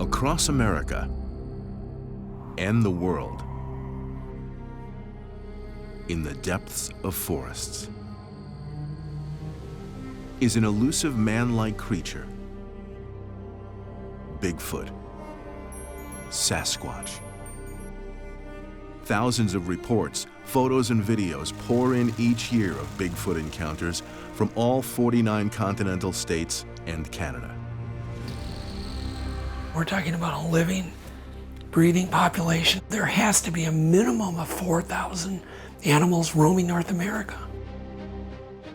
Across America and the world, in the depths of forests, is an elusive man-like creature. Bigfoot, Sasquatch. Thousands of reports, photos, and videos pour in each year of Bigfoot encounters from all 49 continental states and Canada. We're talking about a living, breathing population. There has to be a minimum of 4,000 animals roaming North America.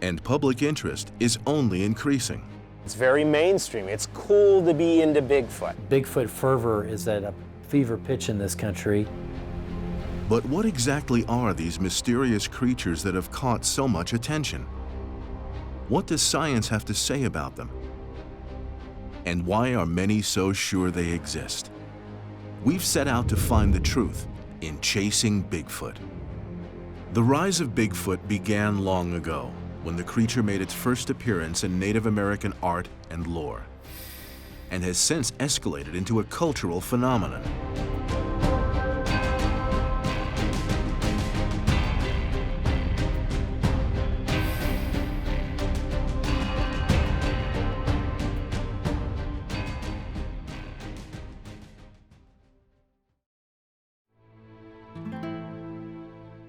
And public interest is only increasing. It's very mainstream. It's cool to be into Bigfoot. Bigfoot fervor is at a fever pitch in this country. But what exactly are these mysterious creatures that have caught so much attention? What does science have to say about them? And why are many so sure they exist? We've set out to find the truth in Chasing Bigfoot. The rise of Bigfoot began long ago, when the creature made its first appearance in Native American art and lore, and has since escalated into a cultural phenomenon.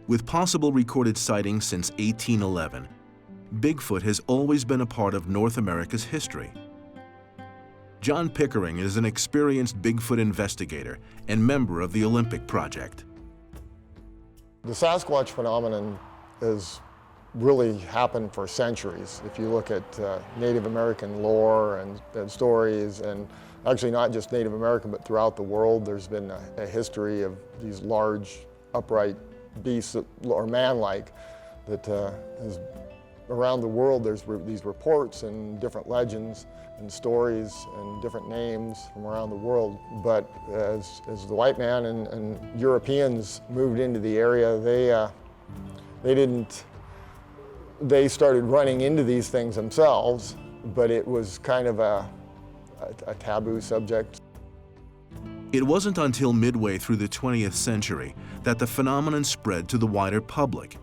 With possible recorded sightings since 1811, Bigfoot has always been a part of North America's history. John Pickering is an experienced Bigfoot investigator and member of the Olympic Project. The Sasquatch phenomenon has really happened for centuries. If you look at Native American lore and stories, and actually not just Native American, but throughout the world, there's been a history of these large, upright beasts that are man-like that is around the world. There's these reports and different legends and stories and different names from around the world. But as the white man and Europeans moved into the area, they started running into these things themselves, but it was kind of a taboo subject. It wasn't until midway through the 20th century that the phenomenon spread to the wider public,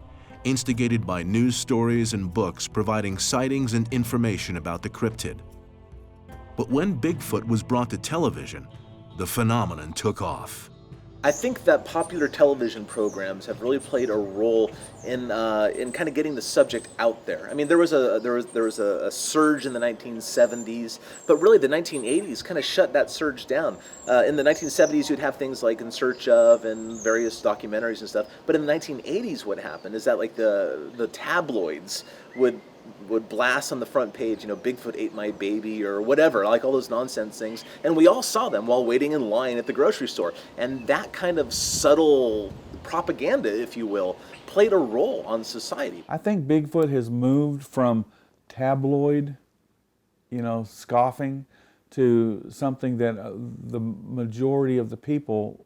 instigated by news stories and books providing sightings and information about the cryptid. But when Bigfoot was brought to television, the phenomenon took off. I think that popular television programs have really played a role in kind of getting the subject out there. I mean, there was a surge in the 1970s, but really the 1980s kind of shut that surge down. In the 1970s, you'd have things like In Search Of and various documentaries and stuff. But in the 1980s, what happened is that like the tabloids would blast on the front page, you know, Bigfoot ate my baby or whatever, like all those nonsense things. And we all saw them while waiting in line at the grocery store. And that kind of subtle propaganda, if you will, played a role on society. I think Bigfoot has moved from tabloid, scoffing to something that the majority of the people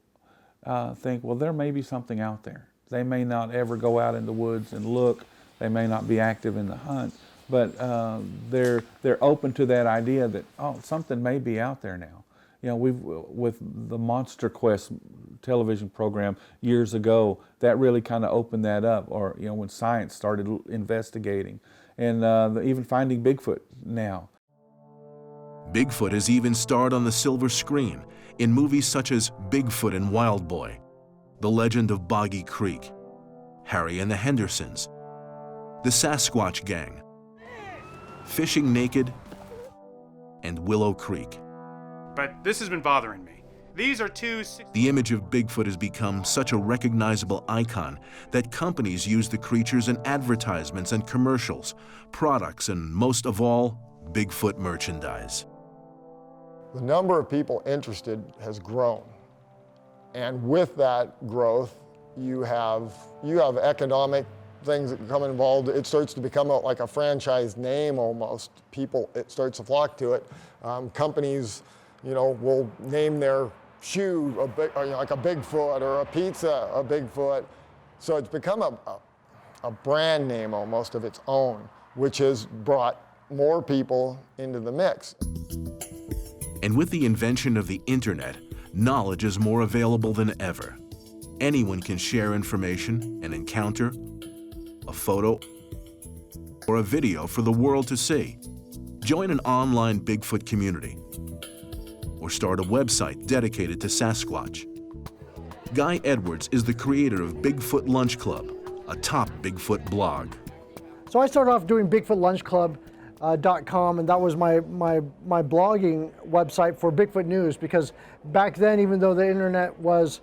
think, well, there may be something out there. They may not ever go out in the woods and look. They may not be active in the hunt, but they're open to that idea that, oh, something may be out there now. You know, with the Monster Quest television program years ago, that really kind of opened that up. Or when science started investigating, and even finding Bigfoot now. Bigfoot has even starred on the silver screen in movies such as Bigfoot and Wild Boy, The Legend of Boggy Creek, Harry and the Hendersons, The Sasquatch Gang, Fishing Naked, and Willow Creek. But this has been bothering me. These are The image of Bigfoot has become such a recognizable icon that companies use the creatures in advertisements and commercials, products, and most of all, Bigfoot merchandise. The number of people interested has grown. And with that growth, you have economic things that become involved. It starts to become like a franchise name almost. It starts to flock to it. Companies, will name their shoe, like a Bigfoot, or a pizza, a Bigfoot. So it's become a brand name almost of its own, which has brought more people into the mix. And with the invention of the internet, knowledge is more available than ever. Anyone can share information, an encounter, a photo, or a video for the world to see. Join an online Bigfoot community, or start a website dedicated to Sasquatch. Guy Edwards is the creator of Bigfoot Lunch Club, a top Bigfoot blog. So I started off doing BigfootLunchClub.com, and that was my blogging website for Bigfoot news, because back then, even though the internet was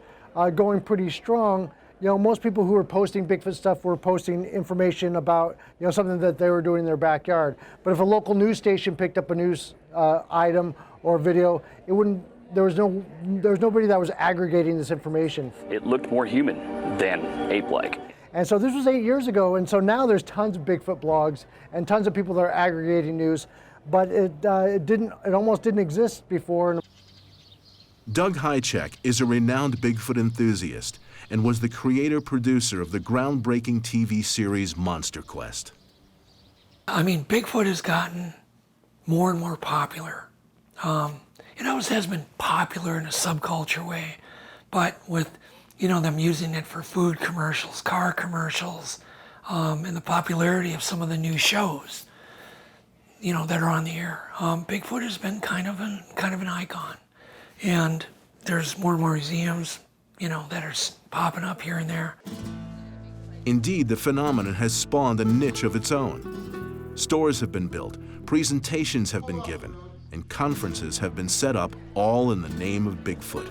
going pretty strong, most people who were posting Bigfoot stuff were posting information about something that they were doing in their backyard. But if a local news station picked up a news item or video, it wouldn't. There was nobody that was aggregating this information. It looked more human than ape-like. And so this was 8 years ago, and so now there's tons of Bigfoot blogs and tons of people that are aggregating news, but it almost didn't exist before. Doug Hychek is a renowned Bigfoot enthusiast and was the creator-producer of the groundbreaking TV series Monster Quest. I mean, Bigfoot has gotten more and more popular. It always has been popular in a subculture way, but with them using it for food commercials, car commercials, and the popularity of some of the new shows, that are on the air. Bigfoot has been kind of an icon, and there's more and more museums, that are popping up here and there. Indeed, the phenomenon has spawned a niche of its own. Stores have been built, presentations have been given, and conferences have been set up, all in the name of Bigfoot.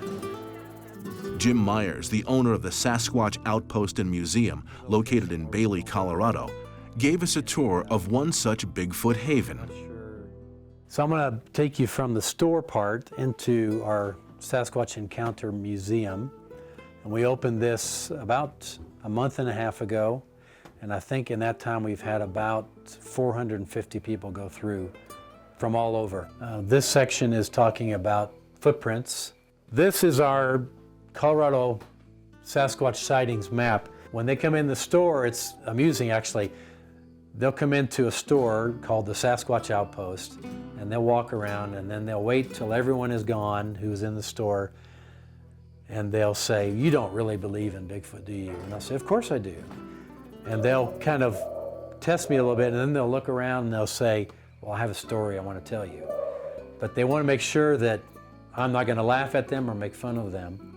Jim Myers, the owner of the Sasquatch Outpost and Museum, located in Bailey, Colorado, gave us a tour of one such Bigfoot haven. So I'm going to take you from the store part into our Sasquatch Encounter Museum. And we opened this about a month and a half ago. And I think in that time we've had about 450 people go through from all over. This section is talking about footprints. This is our Colorado Sasquatch sightings map. When they come in the store, it's amusing actually. They'll come into a store called the Sasquatch Outpost, and they'll walk around, and then they'll wait till everyone is gone who's in the store, and they'll say, "You don't really believe in Bigfoot, do you?" And I'll say, "Of course I do." And they'll kind of test me a little bit, and then they'll look around and they'll say, "Well, I have a story I want to tell you." But they want to make sure that I'm not going to laugh at them or make fun of them.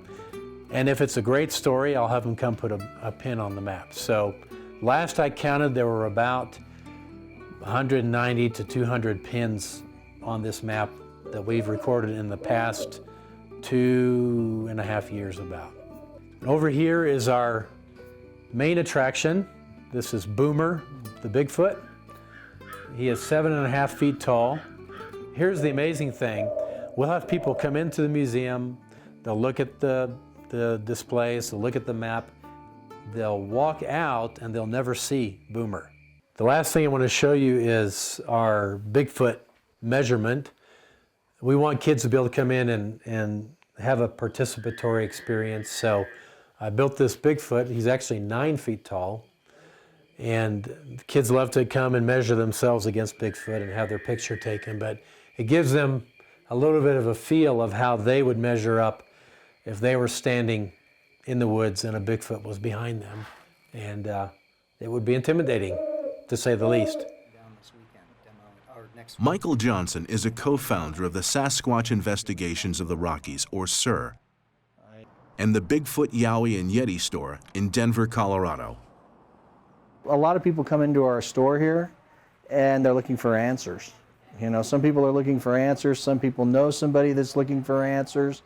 And if it's a great story, I'll have them come put a pin on the map. So last I counted, there were about 190 to 200 pins on this map that we've recorded in the past 2.5 years about. Over here is our main attraction. This is Boomer, the Bigfoot. He is 7.5 feet tall. Here's the amazing thing. We'll have people come into the museum, they'll look at the displays, they'll look at the map, they'll walk out and they'll never see Boomer. The last thing I want to show you is our Bigfoot measurement. We want kids to be able to come in and have a participatory experience. So I built this Bigfoot. He's actually 9 feet tall. And kids love to come and measure themselves against Bigfoot and have their picture taken. But it gives them a little bit of a feel of how they would measure up if they were standing in the woods and a Bigfoot was behind them. And it would be intimidating, to say the least. Michael Johnson is a co-founder of the Sasquatch Investigations of the Rockies, or SIR, and the Bigfoot, Yowie, and Yeti store in Denver, Colorado. A lot of people come into our store here and they're looking for answers. Some people are looking for answers, some people know somebody that's looking for answers,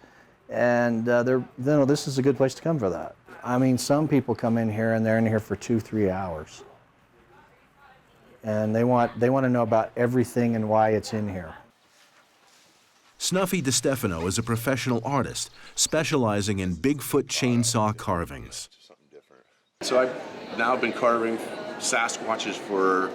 and this is a good place to come for that. I mean, some people come in here and they're in here for 2-3 hours. And they want to know about everything and why it's in here. Snuffy DeStefano is a professional artist specializing in Bigfoot chainsaw carvings. So I've now been carving Sasquatches for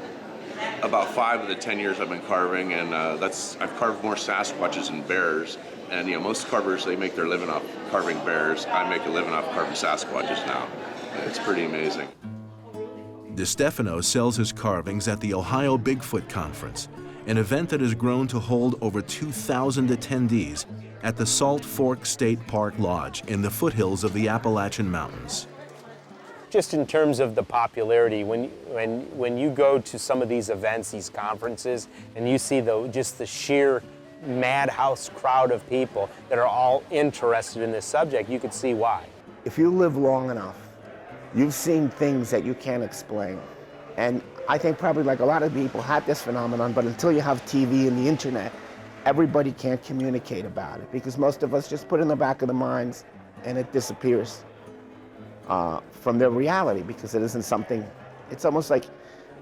about 5 of the 10 years I've been carving, and I've carved more Sasquatches than bears. And most carvers, they make their living off carving bears. I make a living off carving Sasquatches now. It's pretty amazing. DeStefano sells his carvings at the Ohio Bigfoot Conference, an event that has grown to hold over 2,000 attendees at the Salt Fork State Park Lodge in the foothills of the Appalachian Mountains. Just in terms of the popularity, when you go to some of these events, these conferences, and you see just the sheer madhouse crowd of people that are all interested in this subject, you could see why. If you live long enough, you've seen things that you can't explain. And I think probably like a lot of people had this phenomenon, but until you have TV and the internet, everybody can't communicate about it because most of us just put it in the back of the minds and it disappears from their reality because it isn't something, it's almost like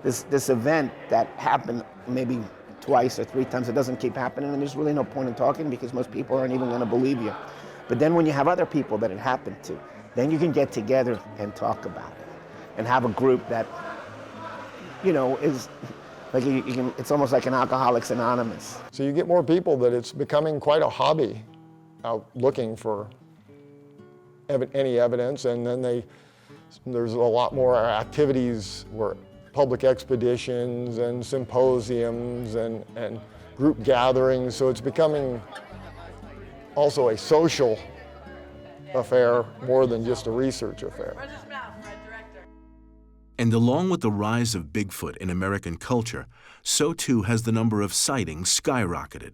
this event that happened maybe twice or three times, it doesn't keep happening and there's really no point in talking because most people aren't even gonna believe you. But then when you have other people that it happened to, then you can get together and talk about it and have a group that, is like it's almost like an Alcoholics Anonymous. So you get more people that it's becoming quite a hobby out looking for any evidence, and then there's a lot more activities where public expeditions and symposiums and group gatherings, so it's becoming also a social affair more than just a research affair. And along with the rise of Bigfoot in American culture, so too has the number of sightings skyrocketed.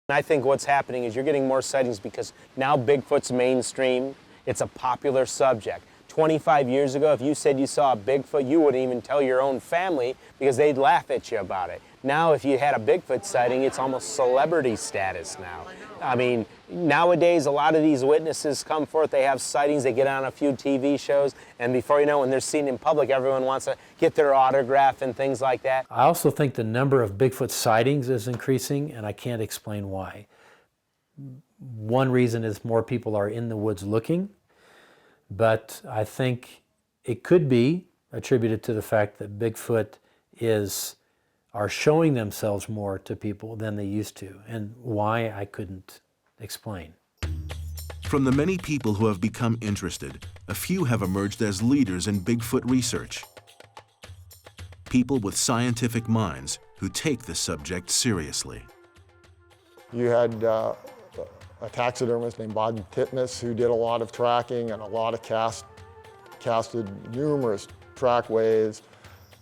I think what's happening is you're getting more sightings because now Bigfoot's mainstream, it's a popular subject. 25 years ago, if you said you saw a Bigfoot, you wouldn't even tell your own family because they'd laugh at you about it. Now, if you had a Bigfoot sighting, it's almost celebrity status now. I mean, nowadays, a lot of these witnesses come forth, they have sightings, they get on a few TV shows, and before you know, when they're seen in public, everyone wants to get their autograph and things like that. I also think the number of Bigfoot sightings is increasing, and I can't explain why. One reason is more people are in the woods looking, but I think it could be attributed to the fact that Bigfoot are showing themselves more to people than they used to, and why I couldn't explain. From the many people who have become interested, a few have emerged as leaders in Bigfoot research. People with scientific minds who take the subject seriously. You had a taxidermist named Bob Titmus who did a lot of tracking and a lot of casted numerous trackways.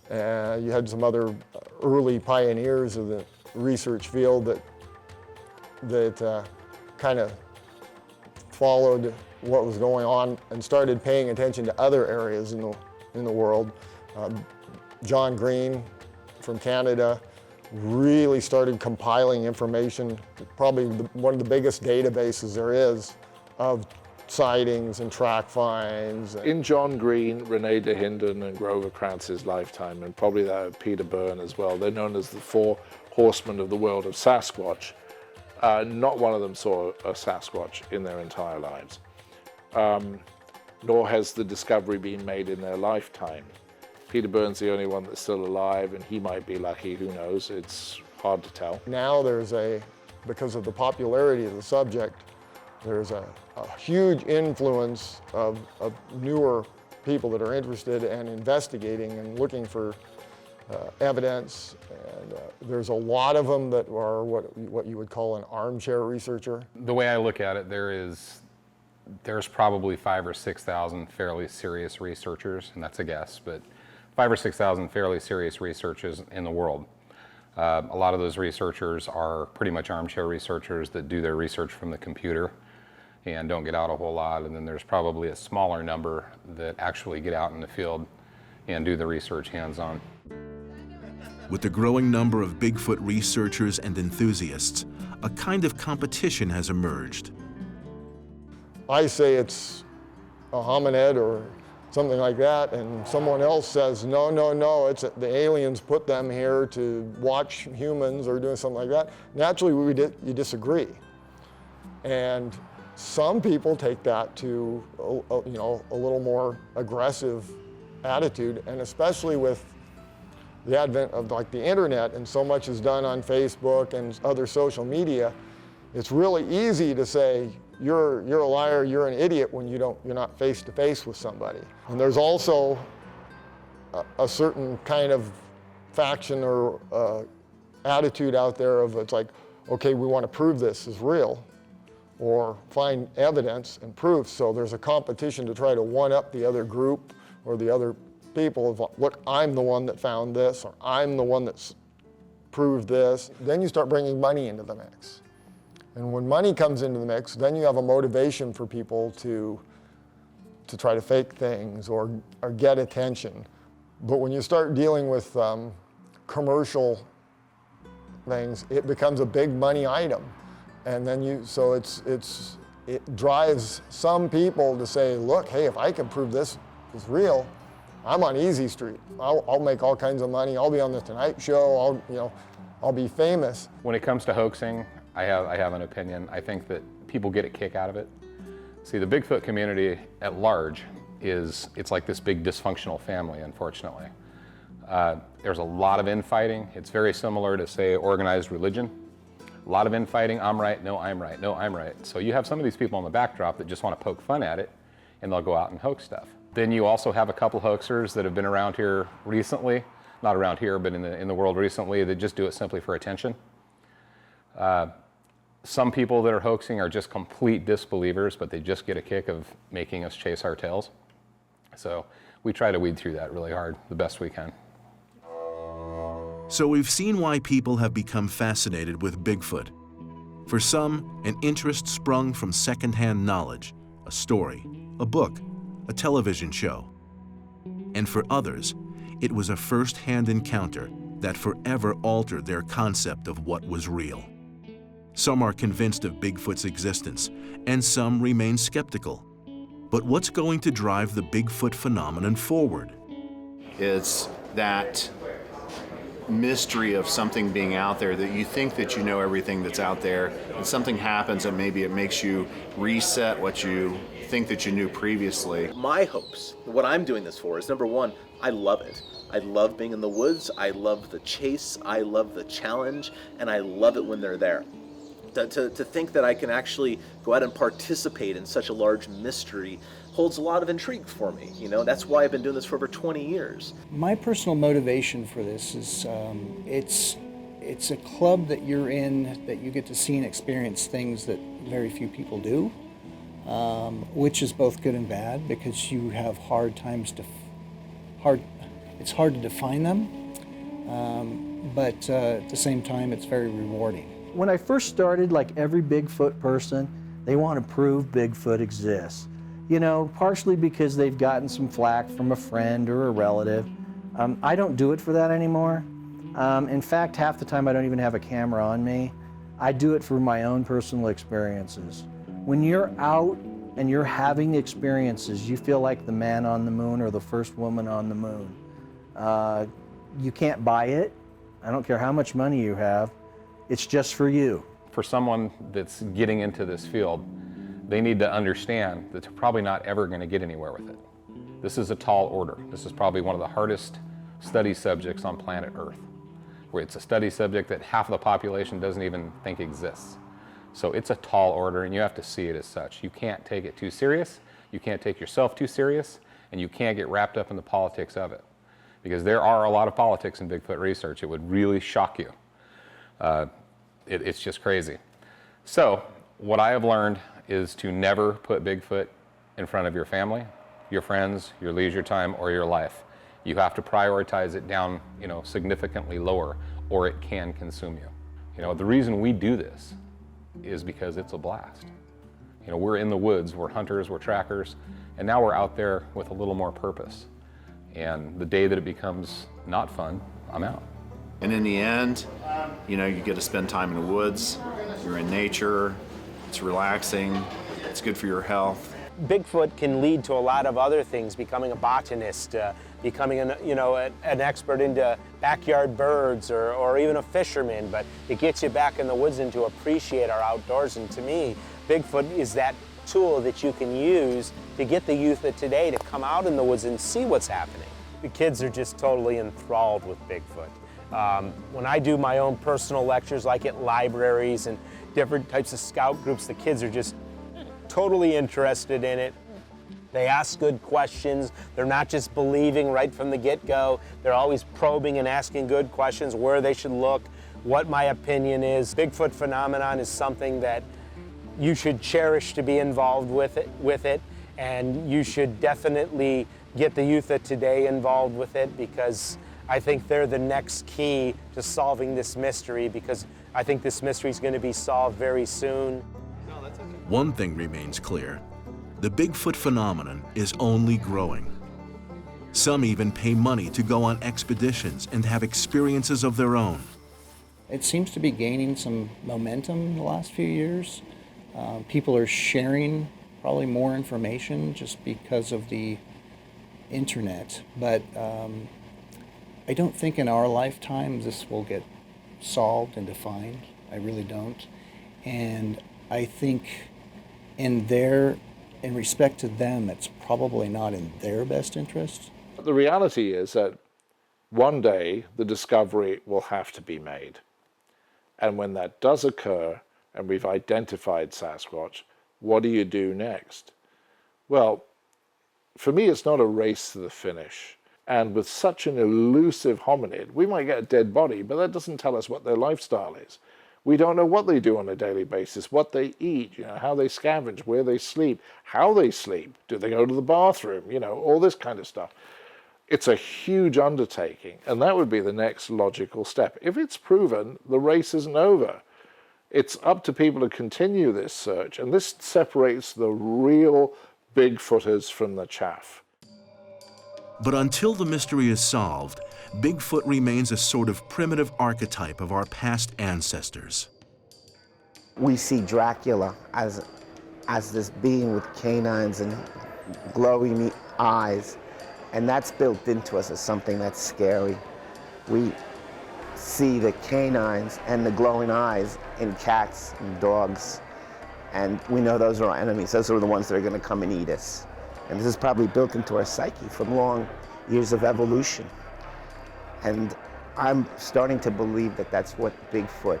And you had some other early pioneers of the research field that kind of followed what was going on and started paying attention to other areas in the world. John Green from Canada really started compiling information, probably one of the biggest databases there is of sightings and track finds. In John Green, Rene Dahinden, and Grover Kranz's lifetime, and probably that of Peter Byrne as well, they're known as the four horsemen of the world of Sasquatch. Not one of them saw a Sasquatch in their entire lives, nor has the discovery been made in their lifetime. Peter Byrne's the only one that's still alive, and he might be lucky, who knows, it's hard to tell. Now because of the popularity of the subject, there's a huge influence of newer people that are interested and investigating and looking for evidence. And there's a lot of them that are what you would call an armchair researcher. The way I look at it, there's probably 5,000 or 6,000 fairly serious researchers, and that's a guess, but 5,000 or 6,000 fairly serious researchers in the world. A lot of those researchers are pretty much armchair researchers that do their research from the computer and don't get out a whole lot, and then there's probably a smaller number that actually get out in the field and do the research hands-on. With the growing number of Bigfoot researchers and enthusiasts, a kind of competition has emerged. I say it's a hominid or something like that, and someone else says, no, it's the aliens put them here to watch humans or doing something like that. Naturally, you disagree. And some people take that to a little more aggressive attitude, and especially with the advent of like the internet and so much is done on Facebook and other social media, It's really easy to say, you're a liar, you're an idiot when you're not face to face with somebody. And there's also a certain kind of faction or attitude out there of it's like, okay, we want to prove this is real or find evidence and proof. So there's a competition to try to one up the other group or the other people of, look, I'm the one that found this, or I'm the one that's proved this. Then you start bringing money into the mix. And when money comes into the mix, then you have a motivation for people to try to fake things or get attention. But when you start dealing with commercial things, it becomes a big money item. And then it drives some people to say, look, hey, if I can prove this is real, I'm on easy street. I'll make all kinds of money. I'll be on the Tonight Show. I'll be famous. When it comes to hoaxing, I have an opinion. I think that people get a kick out of it. See, the Bigfoot community at large it's like this big dysfunctional family, unfortunately. There's a lot of infighting. It's very similar to, say, organized religion. A lot of infighting, I'm right, no, I'm right, no, I'm right. So you have some of these people on the backdrop that just want to poke fun at it, and they'll go out and hoax stuff. Then you also have a couple hoaxers that have been around here recently, not around here, but in the world recently, that just do it simply for attention. Some people that are hoaxing are just complete disbelievers, but they just get a kick of making us chase our tails. So we try to weed through that really hard, the best we can. So we've seen why people have become fascinated with Bigfoot. For some, an interest sprung from secondhand knowledge, a story, a book, a television show. And for others, it was a first-hand encounter that forever altered their concept of what was real. Some are convinced of Bigfoot's existence, and some remain skeptical. But what's going to drive the Bigfoot phenomenon forward? It's that mystery of something being out there, that you think that you know everything that's out there, and something happens and maybe it makes you reset what you think that you knew previously. My hopes, what I'm doing this for, is number one, I love it. I love being in the woods, I love the chase, I love the challenge, and I love it when they're there. To think that I can actually go out and participate in such a large mystery holds a lot of intrigue for me. That's why I've been doing this for over 20 years. My personal motivation for this is it's a club that you're in, that you get to see and experience things that very few people do, which is both good and bad, because you have it's hard to define them, but at the same time it's very rewarding. When I first started, like every Bigfoot person, they want to prove Bigfoot exists. Partially because they've gotten some flack from a friend or a relative. I don't do it for that anymore. In fact, half the time I don't even have a camera on me. I do it for my own personal experiences. When you're out and you're having experiences, you feel like the man on the moon or the first woman on the moon. You can't buy it. I don't care how much money you have. It's just for you. For someone that's getting into this field, they need to understand that they're probably not ever going to get anywhere with it. This is a tall order. This is probably one of the hardest study subjects on planet Earth, where it's a study subject that half of the population doesn't even think exists. So it's a tall order, and you have to see it as such. You can't take it too serious, you can't take yourself too serious, and you can't get wrapped up in the politics of it. Because there are a lot of politics in Bigfoot research. It would really shock you. It's just crazy. So what I have learned is to never put Bigfoot in front of your family, your friends, your leisure time, or your life. You have to prioritize it down, significantly lower, or it can consume you. The reason we do this is because it's a blast. We're in the woods, we're hunters, we're trackers, and now we're out there with a little more purpose. And the day that it becomes not fun, I'm out. And in the end, you get to spend time in the woods, you're in nature, it's relaxing, it's good for your health. Bigfoot can lead to a lot of other things, becoming a botanist, becoming an expert into backyard birds, or even a fisherman, but it gets you back in the woods and to appreciate our outdoors. And to me, Bigfoot is that tool that you can use to get the youth of today to come out in the woods and see what's happening. The kids are just totally enthralled with Bigfoot. When I do my own personal lectures, like at libraries and different types of scout groups. The kids are just totally interested in it. They ask good questions. They're not just believing right from the get-go. They're always probing and asking good questions, where they should look, what my opinion is. Bigfoot Phenomenon is something that you should cherish to be involved with it, and you should definitely get the youth of today involved with it, because I think they're the next key to solving this mystery, because I think this mystery is going to be solved very soon. One thing remains clear. The Bigfoot phenomenon is only growing. Some even pay money to go on expeditions and have experiences of their own. It seems to be gaining some momentum in the last few years. People are sharing probably more information just because of the internet. But I don't think in our lifetime this will get solved and defined. I really don't. And I think in respect to them, it's probably not in their best interest. The reality is that one day the discovery will have to be made. And when that does occur, and we've identified Sasquatch, what do you do next? Well, for me, it's not a race to the finish. And with such an elusive hominid, we might get a dead body, but that doesn't tell us what their lifestyle is. We don't know what they do on a daily basis, what they eat, how they scavenge, where they sleep, how they sleep, do they go to the bathroom, all this kind of stuff. It's a huge undertaking, and that would be the next logical step. If it's proven, the race isn't over. It's up to people to continue this search, and this separates the real Bigfooters from the chaff. But until the mystery is solved, Bigfoot remains a sort of primitive archetype of our past ancestors. We see Dracula as this being with canines and glowing eyes, and that's built into us as something that's scary. We see the canines and the glowing eyes in cats and dogs, and we know those are our enemies. Those are the ones that are going to come and eat us. And this is probably built into our psyche from long years of evolution. And I'm starting to believe that that's what Bigfoot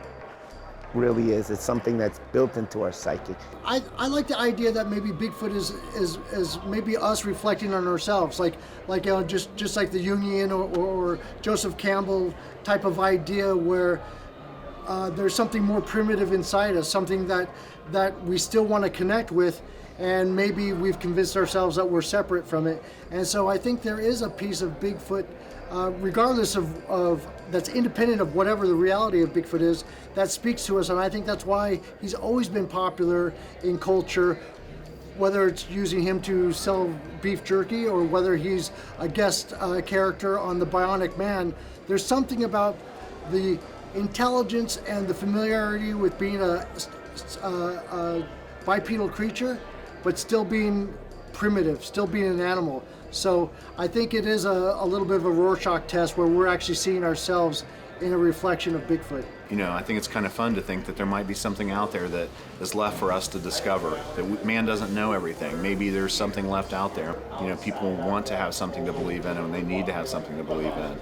really is. It's something that's built into our psyche. I like the idea that maybe Bigfoot is maybe us reflecting on ourselves, like just like the Jungian or Joseph Campbell type of idea, where there's something more primitive inside us, something that we still want to connect with, and maybe we've convinced ourselves that we're separate from it. And so I think there is a piece of Bigfoot, regardless of that's independent of whatever the reality of Bigfoot is, that speaks to us. And I think that's why he's always been popular in culture, whether it's using him to sell beef jerky or whether he's a guest character on The Bionic Man. There's something about the intelligence and the familiarity with being a bipedal creature, but still being primitive, still being an animal. So I think it is a little bit of a Rorschach test where we're actually seeing ourselves in a reflection of Bigfoot. I think it's kind of fun to think that there might be something out there that is left for us to discover, that man doesn't know everything. Maybe there's something left out there. People want to have something to believe in, and they need to have something to believe in.